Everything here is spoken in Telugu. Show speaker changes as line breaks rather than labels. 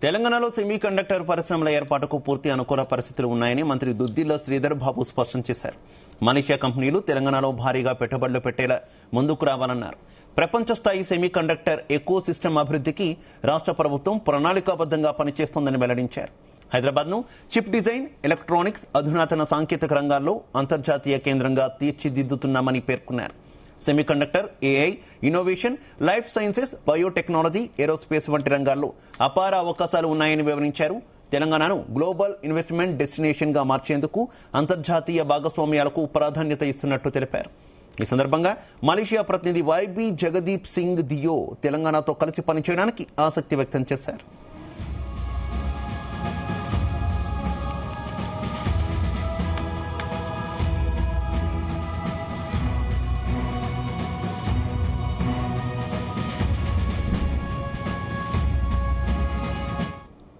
తెలంగాణలో సెమీ కండక్టర్ పరిశ్రమల ఏర్పాటుకు పూర్తి అనుకూల పరిస్థితులు ఉన్నాయని మంత్రి దుద్దిల్ల శ్రీధర్ బాబు స్పష్టం చేశారు. మలేషియా కంపెనీలు తెలంగాణలో భారీగా పెట్టుబడులు పెట్టేలా ముందుకు రావాలన్నారు. ప్రపంచ స్థాయి సెమీ కండక్టర్ ఎకో సిస్టమ్ అభివృద్ధికి రాష్ట్ర ప్రభుత్వం ప్రణాళికాబద్ధంగా పనిచేస్తోందని వెల్లడించారు. హైదరాబాద్ను చిప్ డిజైన్, ఎలక్ట్రానిక్స్, అధునాతన సాంకేతిక రంగాల్లో అంతర్జాతీయ కేంద్రంగా తీర్చిదిద్దుతున్నామని పేర్కొన్నారు. Semiconductor, AI, innovation, life sciences, biotechnology, aerospace వంటి రంగాల్లో అపార అవకాశాలు ఉన్నాయని వివరించారు. తెలంగాణను గ్లోబల్ ఇన్వెస్ట్మెంట్ డెస్టినేషన్ గా మార్చేందుకు అంతర్జాతీయ భాగస్వామ్యాలకు ప్రాధాన్యత ఇస్తున్నట్టు తెలిపారు. ఈ సందర్భంగా మలేషియా ప్రతినిధి వైబీ జగదీప్ సింగ్ దియో తెలంగాణతో కలిసి పనిచేయడానికి ఆసక్తి వ్యక్తం చేశారు.